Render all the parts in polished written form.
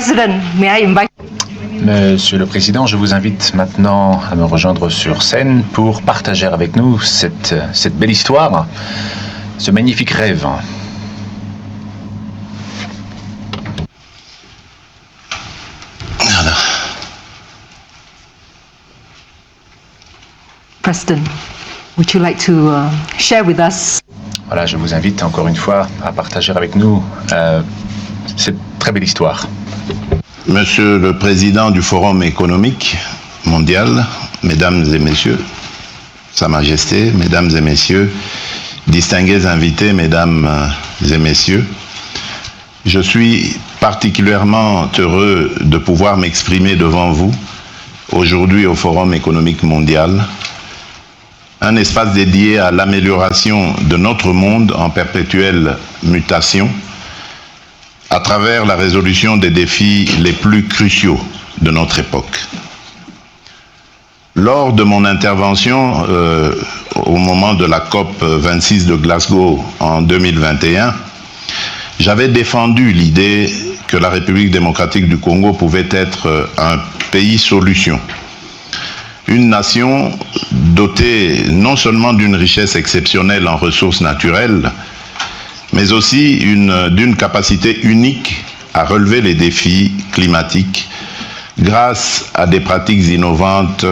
President, may I invite... Monsieur le Président, je vous invite maintenant à me rejoindre sur scène pour partager avec nous cette belle histoire, ce magnifique rêve. Voilà. President, would you like to share with us? Voilà, je vous invite encore une fois à partager avec nous cette très belle histoire. Monsieur le Président du Forum économique mondial, Mesdames et Messieurs, Sa Majesté, Mesdames et Messieurs, distingués invités, Mesdames et Messieurs, je suis particulièrement heureux de pouvoir m'exprimer devant vous aujourd'hui au Forum économique mondial, un espace dédié à l'amélioration de notre monde en perpétuelle mutation, à travers la résolution des défis les plus cruciaux de notre époque. Lors de mon intervention au moment de la COP 26 de Glasgow en 2021, j'avais défendu l'idée que la République démocratique du Congo pouvait être un pays solution, une nation dotée non seulement d'une richesse exceptionnelle en ressources naturelles, mais aussi d'une capacité unique à relever les défis climatiques grâce à des pratiques innovantes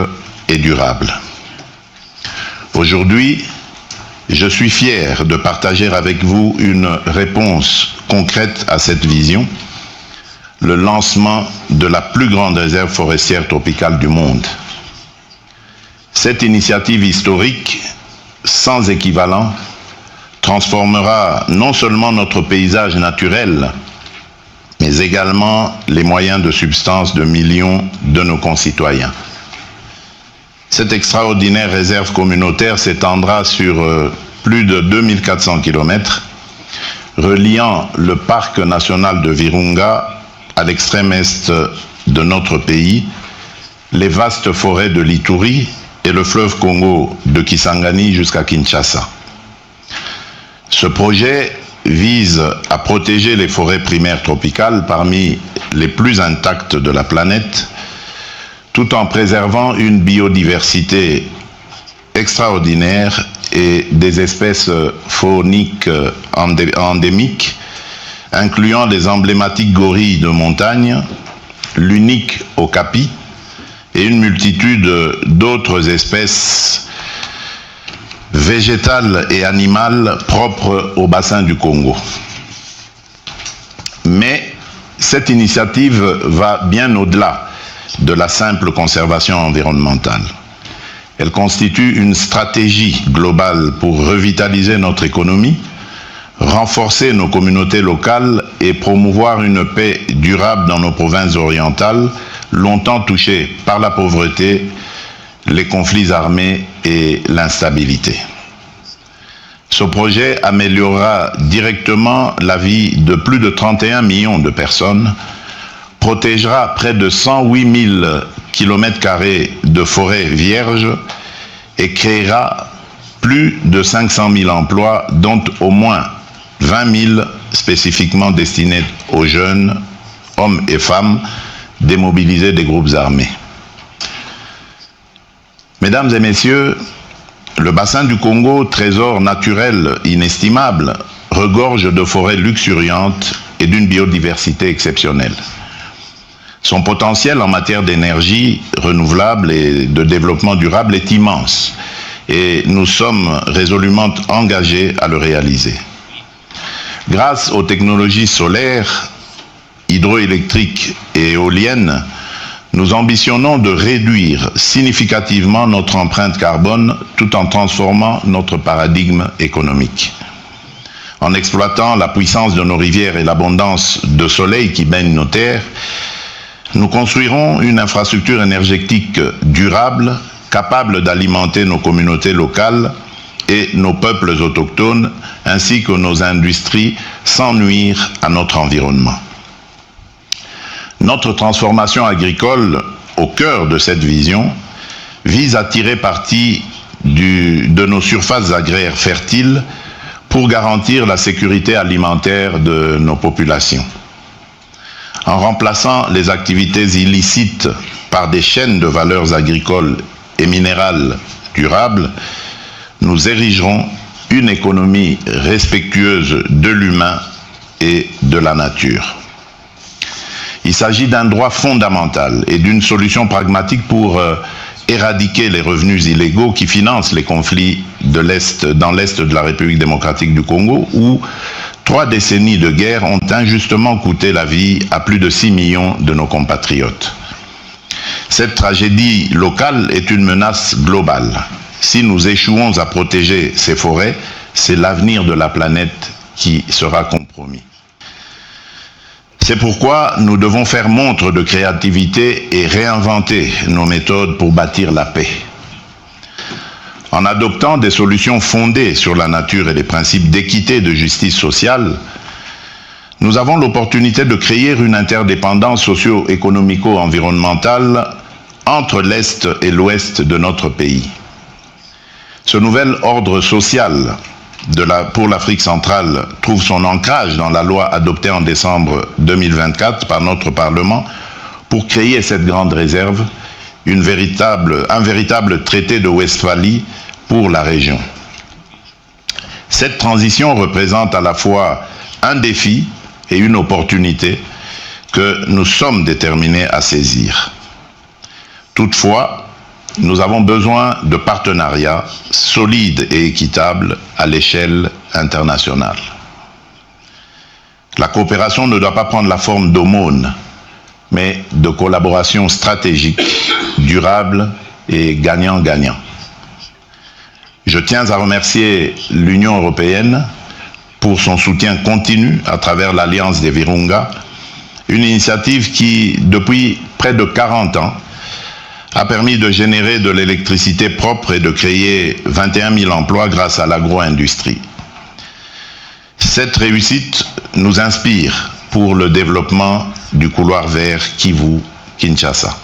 et durables. Aujourd'hui, je suis fier de partager avec vous une réponse concrète à cette vision, le lancement de la plus grande réserve forestière tropicale du monde. Cette initiative historique, sans équivalent, transformera non seulement notre paysage naturel, mais également les moyens de subsistance de millions de nos concitoyens. Cette extraordinaire réserve communautaire s'étendra sur plus de 2400 km, reliant le parc national de Virunga à l'extrême est de notre pays, les vastes forêts de l'Ituri et le fleuve Congo de Kisangani jusqu'à Kinshasa. Ce projet vise à protéger les forêts primaires tropicales parmi les plus intactes de la planète, tout en préservant une biodiversité extraordinaire et des espèces fauniques endémiques, incluant les emblématiques gorilles de montagne, l'unique okapi et une multitude d'autres espèces végétales et animales propres au bassin du Congo. Mais cette initiative va bien au-delà de la simple conservation environnementale. Elle constitue une stratégie globale pour revitaliser notre économie, renforcer nos communautés locales et promouvoir une paix durable dans nos provinces orientales, longtemps touchées par la pauvreté, les conflits armés et l'instabilité. Ce projet améliorera directement la vie de plus de 31 millions de personnes, protégera près de 108 000 km² de forêts vierges et créera plus de 500 000 emplois, dont au moins 20 000 spécifiquement destinés aux jeunes, hommes et femmes, démobilisés des groupes armés. Mesdames et messieurs, le bassin du Congo, trésor naturel inestimable, regorge de forêts luxuriantes et d'une biodiversité exceptionnelle. Son potentiel en matière d'énergie renouvelable et de développement durable est immense et nous sommes résolument engagés à le réaliser. Grâce aux technologies solaires, hydroélectriques et éoliennes, nous ambitionnons de réduire significativement notre empreinte carbone tout en transformant notre paradigme économique. En exploitant la puissance de nos rivières et l'abondance de soleil qui baigne nos terres, nous construirons une infrastructure énergétique durable, capable d'alimenter nos communautés locales et nos peuples autochtones, ainsi que nos industries, sans nuire à notre environnement. Notre transformation agricole, au cœur de cette vision, vise à tirer parti de nos surfaces agraires fertiles pour garantir la sécurité alimentaire de nos populations. En remplaçant les activités illicites par des chaînes de valeurs agricoles et minérales durables, nous érigerons une économie respectueuse de l'humain et de la nature. Il s'agit d'un droit fondamental et d'une solution pragmatique pour éradiquer les revenus illégaux qui financent les conflits dans l'Est de la République démocratique du Congo, où 3 décennies de guerre ont injustement coûté la vie à plus de 6 millions de nos compatriotes. Cette tragédie locale est une menace globale. Si nous échouons à protéger ces forêts, c'est l'avenir de la planète qui sera compromis. C'est pourquoi nous devons faire montre de créativité et réinventer nos méthodes pour bâtir la paix. En adoptant des solutions fondées sur la nature et les principes d'équité et de justice sociale, nous avons l'opportunité de créer une interdépendance socio-économico-environnementale entre l'Est et l'Ouest de notre pays. Ce nouvel ordre social pour l'Afrique centrale trouve son ancrage dans la loi adoptée en décembre 2024 par notre Parlement pour créer cette grande réserve, un véritable traité de Westphalie pour la région. Cette transition représente à la fois un défi et une opportunité que nous sommes déterminés à saisir. Toutefois, nous avons besoin de partenariats solides et équitables à l'échelle internationale. La coopération ne doit pas prendre la forme d'aumône, mais de collaboration stratégique, durable et gagnant-gagnant. Je tiens à remercier l'Union européenne pour son soutien continu à travers l'Alliance des Virunga, une initiative qui, depuis près de 40 ans, a permis de générer de l'électricité propre et de créer 21 000 emplois grâce à l'agro-industrie. Cette réussite nous inspire pour le développement du couloir vert Kivu-Kinshasa.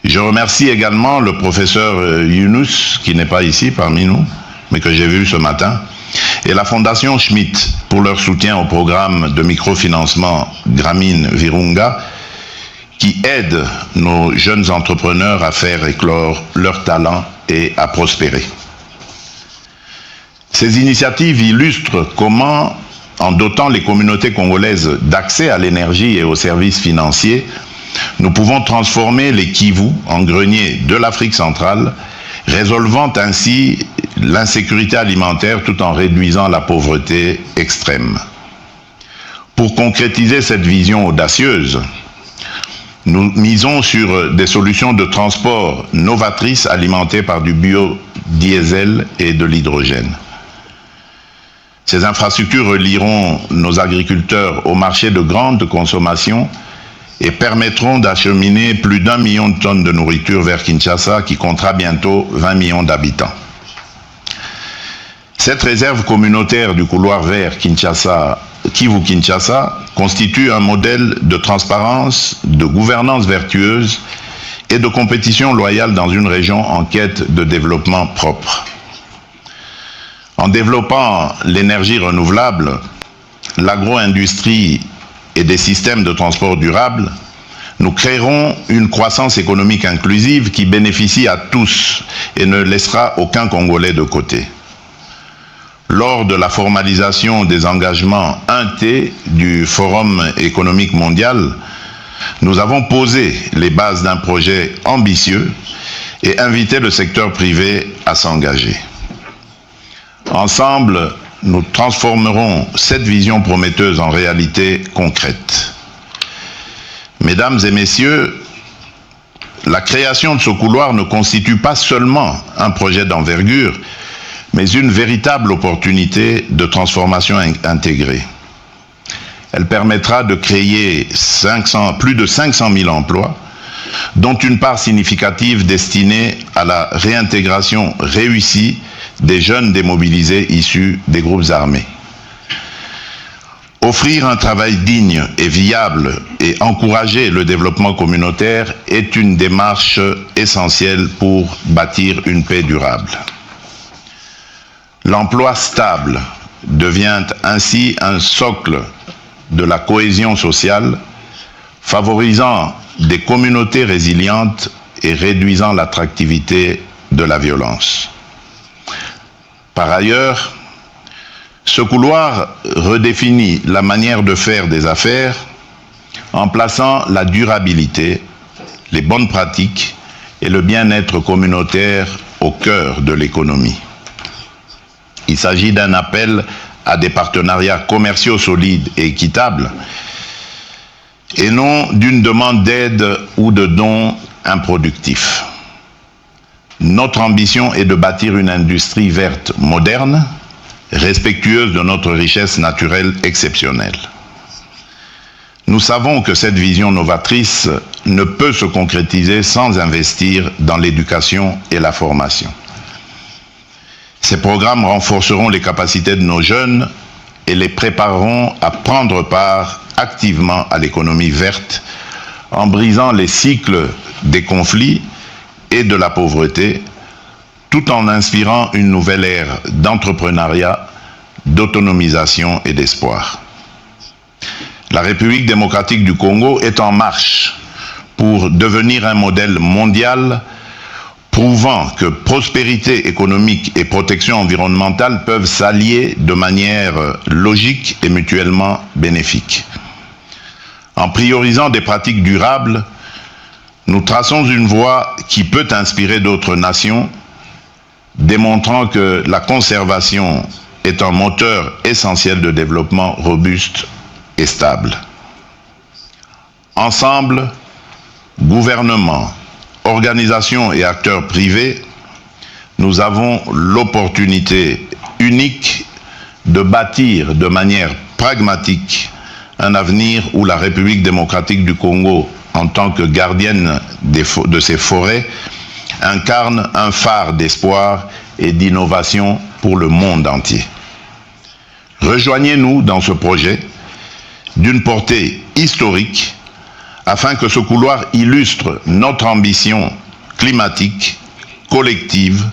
Je remercie également le professeur Yunus, qui n'est pas ici parmi nous, mais que j'ai vu ce matin, et la Fondation Schmidt pour leur soutien au programme de microfinancement Grameen Virunga, qui aide nos jeunes entrepreneurs à faire éclore leurs talents et à prospérer. Ces initiatives illustrent comment, en dotant les communautés congolaises d'accès à l'énergie et aux services financiers, nous pouvons transformer les Kivu en greniers de l'Afrique centrale, résolvant ainsi l'insécurité alimentaire tout en réduisant la pauvreté extrême. Pour concrétiser cette vision audacieuse, nous misons sur des solutions de transport novatrices alimentées par du biodiesel et de l'hydrogène. Ces infrastructures relieront nos agriculteurs au marché de grande consommation et permettront d'acheminer plus d'1 million de tonnes de nourriture vers Kinshasa, qui comptera bientôt 20 millions d'habitants. Cette réserve communautaire du couloir vert Kivu-Kinshasa constitue un modèle de transparence, de gouvernance vertueuse et de compétition loyale dans une région en quête de développement propre. En développant l'énergie renouvelable, l'agro-industrie et des systèmes de transport durables, nous créerons une croissance économique inclusive qui bénéficie à tous et ne laissera aucun Congolais de côté. Lors de la formalisation des engagements 1T du Forum économique mondial, nous avons posé les bases d'un projet ambitieux et invité le secteur privé à s'engager. Ensemble, nous transformerons cette vision prometteuse en réalité concrète. Mesdames et messieurs, la création de ce couloir ne constitue pas seulement un projet d'envergure, mais une véritable opportunité de transformation intégrée. Elle permettra de créer plus de 500 000 emplois, dont une part significative destinée à la réintégration réussie des jeunes démobilisés issus des groupes armés. Offrir un travail digne et viable et encourager le développement communautaire est une démarche essentielle pour bâtir une paix durable. L'emploi stable devient ainsi un socle de la cohésion sociale favorisant des communautés résilientes et réduisant l'attractivité de la violence. Par ailleurs, ce couloir redéfinit la manière de faire des affaires en plaçant la durabilité, les bonnes pratiques et le bien-être communautaire au cœur de l'économie. Il s'agit d'un appel à des partenariats commerciaux solides et équitables et non d'une demande d'aide ou de dons improductifs. Notre ambition est de bâtir une industrie verte moderne, respectueuse de notre richesse naturelle exceptionnelle. Nous savons que cette vision novatrice ne peut se concrétiser sans investir dans l'éducation et la formation. Ces programmes renforceront les capacités de nos jeunes et les prépareront à prendre part activement à l'économie verte en brisant les cycles des conflits et de la pauvreté, tout en inspirant une nouvelle ère d'entrepreneuriat, d'autonomisation et d'espoir. La République démocratique du Congo est en marche pour devenir un modèle mondial prouvant que prospérité économique et protection environnementale peuvent s'allier de manière logique et mutuellement bénéfique. En priorisant des pratiques durables, nous traçons une voie qui peut inspirer d'autres nations, démontrant que la conservation est un moteur essentiel de développement robuste et stable. Ensemble, gouvernements, organisations et acteurs privés, nous avons l'opportunité unique de bâtir de manière pragmatique un avenir où la République démocratique du Congo, en tant que gardienne de ses forêts, incarne un phare d'espoir et d'innovation pour le monde entier. Rejoignez-nous dans ce projet d'une portée historique afin que ce couloir illustre notre ambition climatique, collective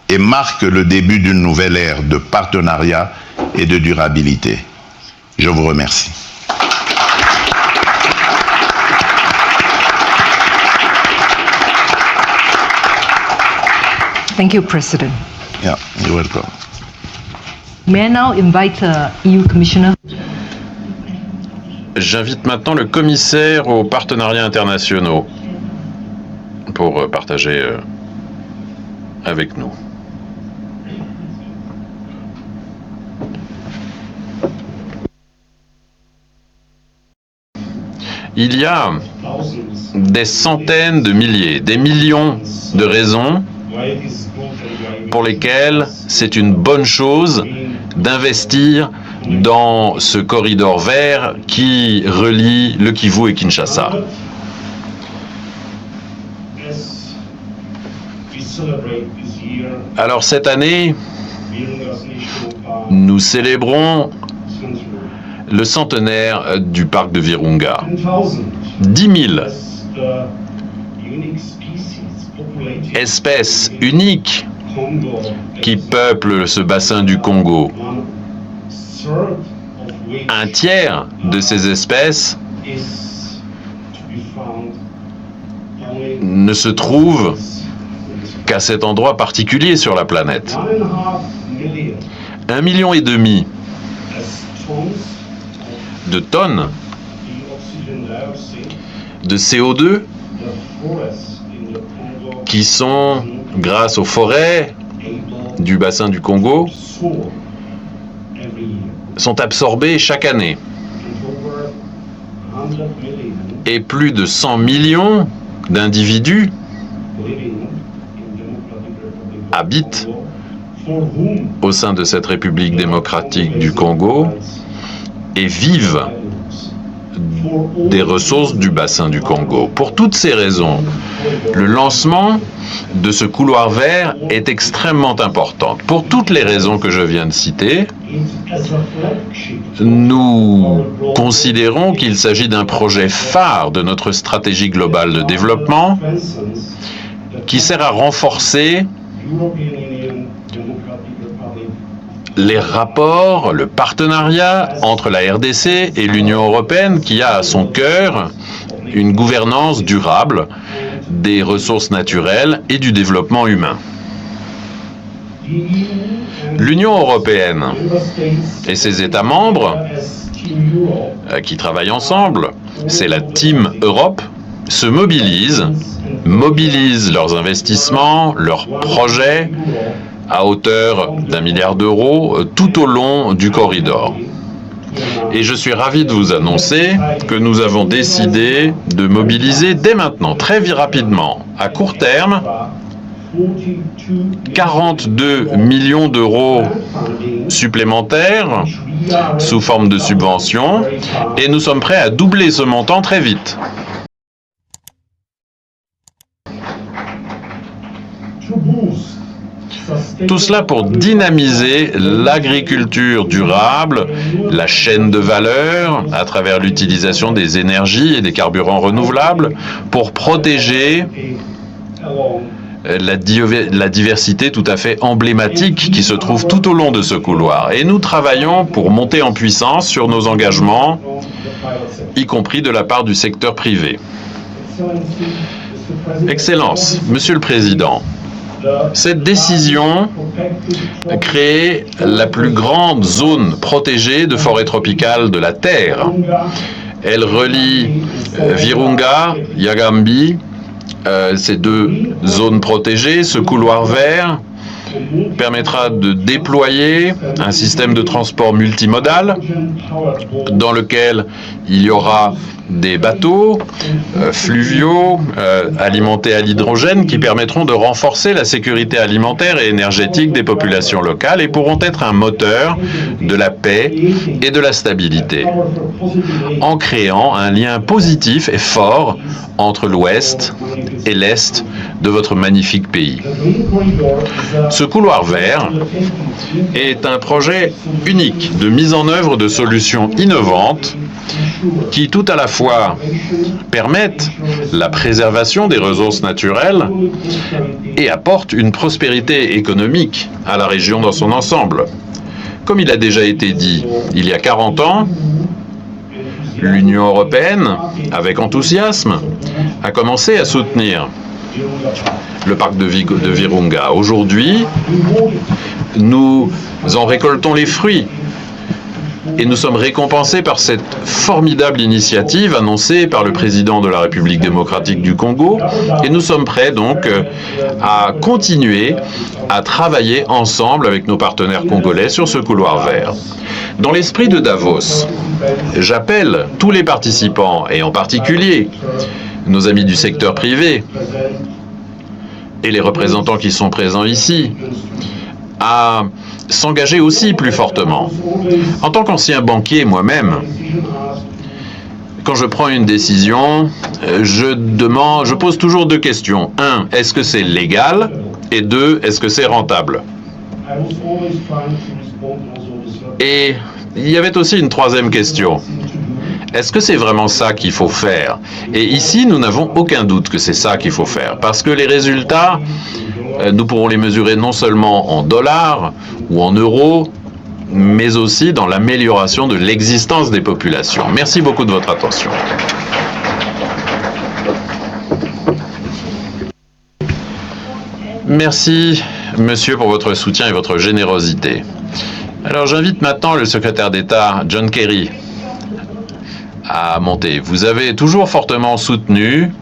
et marque le début d'une nouvelle ère de partenariat et de durabilité. Je vous remercie. Thank you, President. Yeah, you're welcome. May I now invite EU Commissioner? J'invite maintenant le commissaire aux partenariats internationaux pour partager avec nous. Il y a des centaines de milliers, des millions de raisons pour lesquelles c'est une bonne chose d'investir dans ce corridor vert qui relie le Kivu et Kinshasa. Alors cette année, nous célébrons le centenaire du parc de Virunga. 10 000 espèces uniques qui peuplent ce bassin du Congo. Un tiers de ces espèces ne se trouvent qu'à cet endroit particulier sur la planète. 1,5 million de tonnes de CO2 qui sont, grâce aux forêts du bassin du Congo, sont absorbées chaque année. Et plus de 100 millions d'individus habitent au sein de cette République démocratique du Congo et vivent des ressources du bassin du Congo. Pour toutes ces raisons, le lancement de ce couloir vert est extrêmement important. Pour toutes les raisons que je viens de citer, nous considérons qu'il s'agit d'un projet phare de notre stratégie globale de développement qui sert à renforcer les rapports, le partenariat entre la RDC et l'Union européenne qui a à son cœur une gouvernance durable des ressources naturelles et du développement humain. L'Union européenne et ses États membres qui travaillent ensemble, c'est la Team Europe, se mobilisent leurs investissements, leurs projets à hauteur d'1 milliard d'euros tout au long du corridor. Et je suis ravi de vous annoncer que nous avons décidé de mobiliser dès maintenant, très rapidement, à court terme, 42 millions d'euros supplémentaires sous forme de subventions et nous sommes prêts à doubler ce montant très vite. Tout cela pour dynamiser l'agriculture durable, la chaîne de valeur à travers l'utilisation des énergies et des carburants renouvelables, pour protéger la diversité tout à fait emblématique qui se trouve tout au long de ce couloir. Et nous travaillons pour monter en puissance sur nos engagements, y compris de la part du secteur privé. Excellence, Monsieur le Président, cette décision crée la plus grande zone protégée de forêt tropicale de la Terre. Elle relie Virunga, Yagambi, ces deux zones protégées. Ce couloir vert permettra de déployer un système de transport multimodal dans lequel il y aura des bateaux fluviaux alimentés à l'hydrogène qui permettront de renforcer la sécurité alimentaire et énergétique des populations locales et pourront être un moteur de la paix et de la stabilité, en créant un lien positif et fort entre l'Ouest et l'Est de votre magnifique pays. Ce couloir vert est un projet unique de mise en œuvre de solutions innovantes qui tout à la fois permettent la préservation des ressources naturelles et apportent une prospérité économique à la région dans son ensemble. Comme il a déjà été dit, il y a 40 ans, l'Union européenne, avec enthousiasme, a commencé à soutenir le parc de Virunga. Aujourd'hui, nous en récoltons les fruits et nous sommes récompensés par cette formidable initiative annoncée par le président de la République démocratique du Congo et nous sommes prêts donc à continuer à travailler ensemble avec nos partenaires congolais sur ce couloir vert. Dans l'esprit de Davos, j'appelle tous les participants et en particulier nos amis du secteur privé et les représentants qui sont présents ici à s'engager aussi plus fortement. En tant qu'ancien banquier moi-même, quand je prends une décision, je pose toujours deux questions. 1, est-ce que c'est légal? Et 2, est-ce que c'est rentable? Et il y avait aussi une troisième question. Est-ce que c'est vraiment ça qu'il faut faire? Et ici, nous n'avons aucun doute que c'est ça qu'il faut faire, parce que les résultats, nous pourrons les mesurer non seulement en dollars ou en euros, mais aussi dans l'amélioration de l'existence des populations. Merci beaucoup de votre attention. Merci, monsieur, pour votre soutien et votre générosité. Alors, j'invite maintenant le secrétaire d'État, John Kerry, à monter. Vous avez toujours fortement soutenu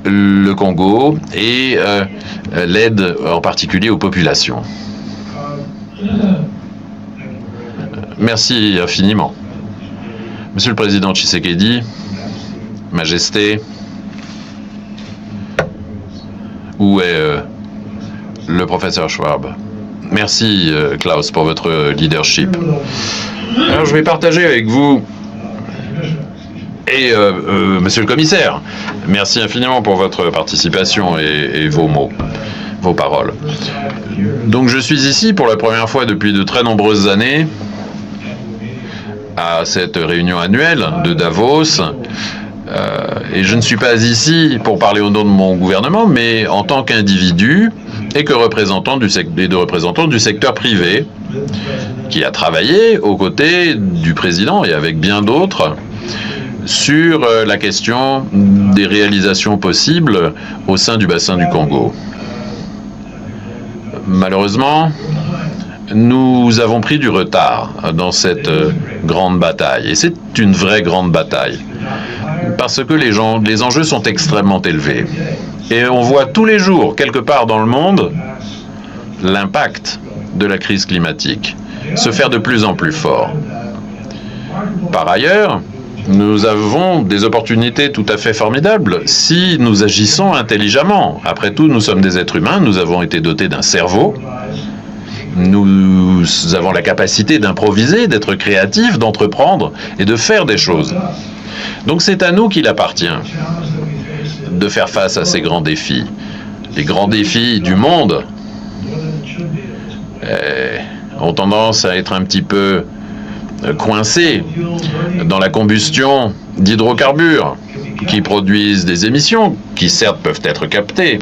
le Congo et l'aide en particulier aux populations. Merci infiniment. Monsieur le Président Tshisekedi, Majesté, où est le professeur Schwab? Merci Klaus pour votre leadership. Alors je vais partager avec vous et monsieur le commissaire, merci infiniment pour votre participation et vos mots, vos paroles. Donc je suis ici pour la première fois depuis de très nombreuses années à cette réunion annuelle de Davos. Et je ne suis pas ici pour parler au nom de mon gouvernement, mais en tant qu'individu, et de représentants du secteur privé qui a travaillé aux côtés du président et avec bien d'autres sur la question des réalisations possibles au sein du bassin du Congo. Malheureusement, nous avons pris du retard dans cette grande bataille. Et c'est une vraie grande bataille. Parce que les enjeux sont extrêmement élevés. Et on voit tous les jours, quelque part dans le monde, l'impact de la crise climatique se faire de plus en plus fort. Par ailleurs, nous avons des opportunités tout à fait formidables si nous agissons intelligemment. Après tout, nous sommes des êtres humains, nous avons été dotés d'un cerveau, nous avons la capacité d'improviser, d'être créatifs, d'entreprendre et de faire des choses. Donc c'est à nous qu'il appartient de faire face à ces grands défis. Les grands défis du monde ont tendance à être un petit peu coincés dans la combustion d'hydrocarbures qui produisent des émissions qui certes peuvent être captées,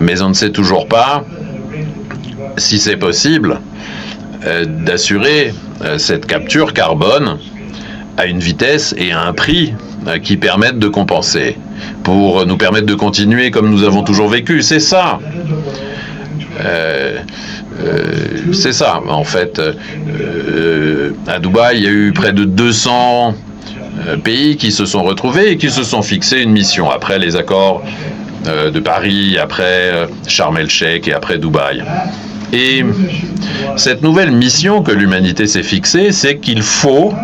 mais on ne sait toujours pas si c'est possible d'assurer cette capture carbone à une vitesse et à un prix qui permettent de compenser, pour nous permettre de continuer comme nous avons toujours vécu. C'est ça. C'est ça, en fait. À Dubaï, il y a eu près de 200 pays qui se sont retrouvés et qui se sont fixés une mission après les accords de Paris, après Sharm el-Sheikh et après Dubaï. Et cette nouvelle mission que l'humanité s'est fixée, c'est qu'il faut,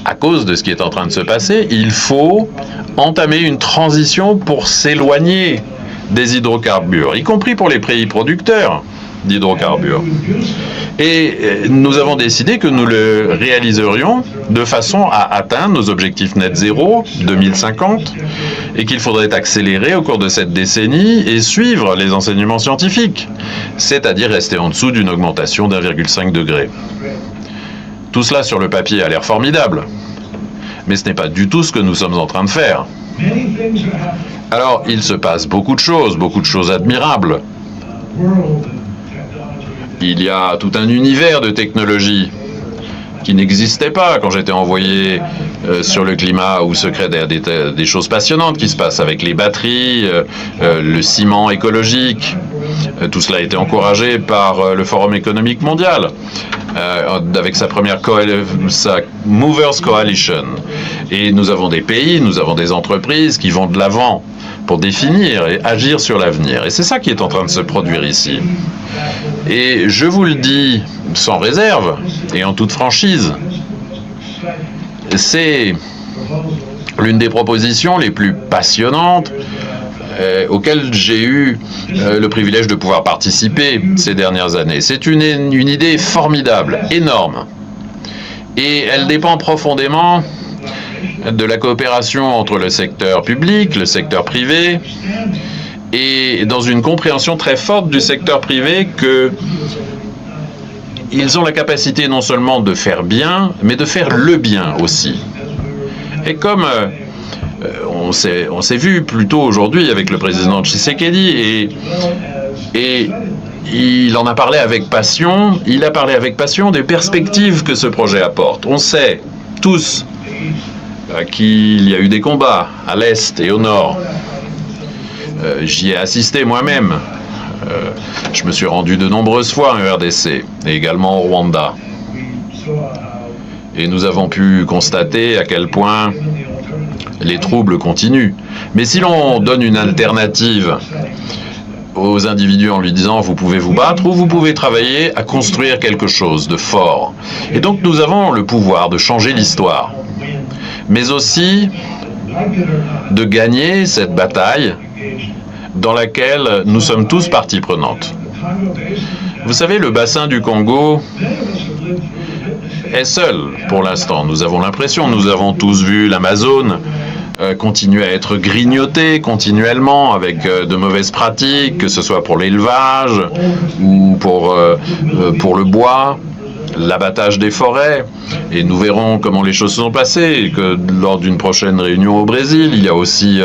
à cause de ce qui est en train de se passer, il faut entamer une transition pour s'éloigner des hydrocarbures, y compris pour les pays producteurs d'hydrocarbures. Et nous avons décidé que nous le réaliserions de façon à atteindre nos objectifs net zéro 2050 et qu'il faudrait accélérer au cours de cette décennie et suivre les enseignements scientifiques, c'est-à-dire rester en dessous d'une augmentation d'1,5 degré. Tout cela sur le papier a l'air formidable, mais ce n'est pas du tout ce que nous sommes en train de faire. Alors, il se passe beaucoup de choses admirables. Il y a tout un univers de technologies qui n'existait pas quand j'étais envoyé sur le climat ou secret, des choses passionnantes qui se passent avec les batteries, le ciment écologique. Tout cela a été encouragé par le Forum économique mondial avec sa première sa Movers Coalition. Et nous avons des pays, nous avons des entreprises qui vont de l'avant pour définir et agir sur l'avenir. Et c'est ça qui est en train de se produire ici. Et je vous le dis sans réserve et en toute franchise, c'est l'une des propositions les plus passionnantes auxquelles j'ai eu le privilège de pouvoir participer ces dernières années. C'est une idée formidable, énorme. Et elle dépend profondément de la coopération entre le secteur public, le secteur privé, et dans une compréhension très forte du secteur privé qu'ils ont la capacité non seulement de faire bien, mais de faire le bien aussi. Et comme on s'est vu plus tôt aujourd'hui avec le président Tshisekedi, et il en a parlé avec passion, il a parlé avec passion des perspectives que ce projet apporte. On sait tous qu'il y a eu des combats à l'est et au nord. J'y ai assisté moi-même. Je me suis rendu de nombreuses fois en RDC et également au Rwanda. Et nous avons pu constater à quel point les troubles continuent. Mais si l'on donne une alternative aux individus en lui disant vous pouvez vous battre ou vous pouvez travailler à construire quelque chose de fort. Et donc nous avons le pouvoir de changer l'histoire, mais aussi de gagner cette bataille dans laquelle nous sommes tous partie prenante. Vous savez, le bassin du Congo est seul pour l'instant. Nous avons l'impression, nous avons tous vu l'Amazone continuer à être grignoté continuellement avec de mauvaises pratiques, que ce soit pour l'élevage ou pour le bois. l'abattage des forêts, et nous verrons comment les choses se sont passées, et que lors d'une prochaine réunion au Brésil, il y a aussi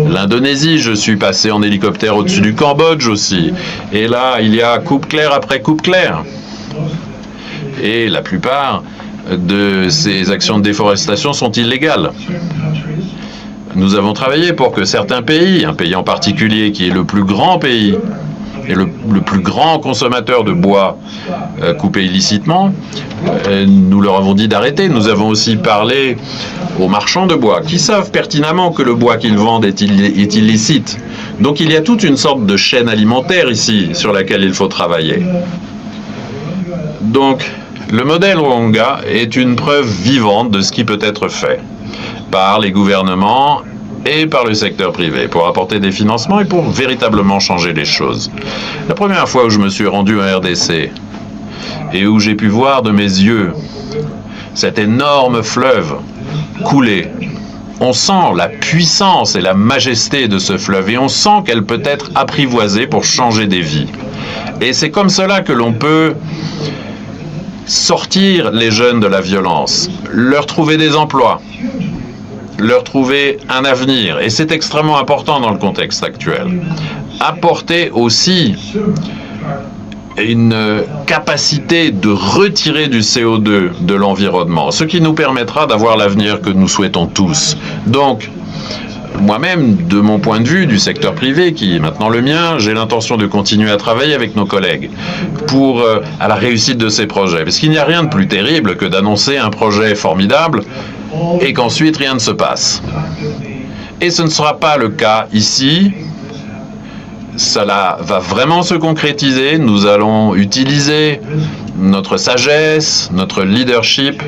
l'Indonésie, je suis passé en hélicoptère au-dessus du Cambodge aussi, et là, il y a coupe claire après coupe claire. Et la plupart de ces actions de déforestation sont illégales. Nous avons travaillé pour que certains pays, un pays en particulier qui est le plus grand pays et le plus grand consommateur de bois coupé illicitement, nous leur avons dit d'arrêter. Nous avons aussi parlé aux marchands de bois qui savent pertinemment que le bois qu'ils vendent est illicite. Donc il y a toute une sorte de chaîne alimentaire ici sur laquelle il faut travailler. Donc le modèle Rwanda est une preuve vivante de ce qui peut être fait par les gouvernements et par le secteur privé pour apporter des financements et pour véritablement changer les choses. La première fois où je me suis rendu en RDC et où j'ai pu voir de mes yeux cet énorme fleuve couler, on sent la puissance et la majesté de ce fleuve et on sent qu'elle peut être apprivoisée pour changer des vies. Et c'est comme cela que l'on peut sortir les jeunes de la violence, leur trouver des emplois, leur trouver un avenir. Et c'est extrêmement important dans le contexte actuel. Apporter aussi une capacité de retirer du CO2 de l'environnement, ce qui nous permettra d'avoir l'avenir que nous souhaitons tous. Donc, moi-même, de mon point de vue, du secteur privé, qui est maintenant le mien, j'ai l'intention de continuer à travailler avec nos collègues pour à la réussite de ces projets. Parce qu'il n'y a rien de plus terrible que d'annoncer un projet formidable et qu'ensuite rien ne se passe. Et ce ne sera pas le cas ici. Cela va vraiment se concrétiser. Nous allons utiliser notre sagesse, notre leadership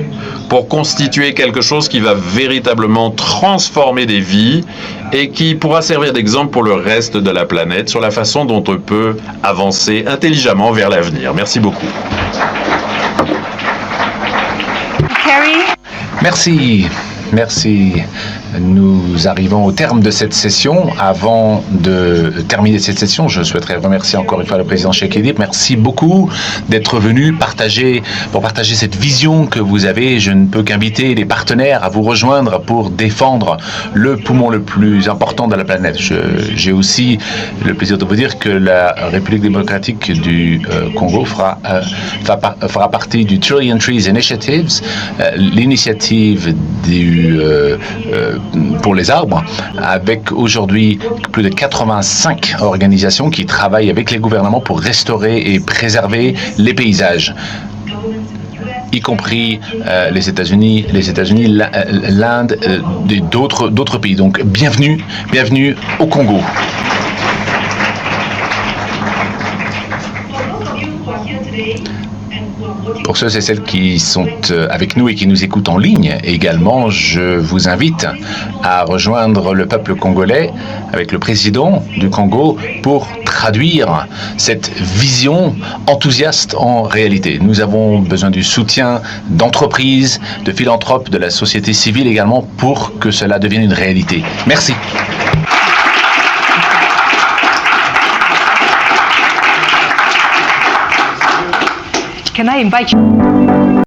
pour constituer quelque chose qui va véritablement transformer des vies et qui pourra servir d'exemple pour le reste de la planète sur la façon dont on peut avancer intelligemment vers l'avenir. Merci beaucoup. Merci. Merci. Nous arrivons au terme de cette session. Avant de terminer cette session, je souhaiterais remercier encore une fois le président Cheikh Edip. Merci beaucoup d'être venu pour partager cette vision que vous avez. Je ne peux qu'inviter les partenaires à vous rejoindre pour défendre le poumon le plus important de la planète. J'ai aussi le plaisir de vous dire que la République démocratique du Congo fera partie du Trillion Trees Initiatives, l'initiative pour les arbres, avec aujourd'hui plus de 85 organisations qui travaillent avec les gouvernements pour restaurer et préserver les paysages, y compris les États-Unis, l'Inde, d'autres pays. Donc bienvenue au Congo. Pour ceux et celles qui sont avec nous et qui nous écoutent en ligne également, je vous invite à rejoindre le peuple congolais avec le président du Congo pour traduire cette vision enthousiaste en réalité. Nous avons besoin du soutien d'entreprises, de philanthropes, de la société civile également pour que cela devienne une réalité. Merci. Can I invite you?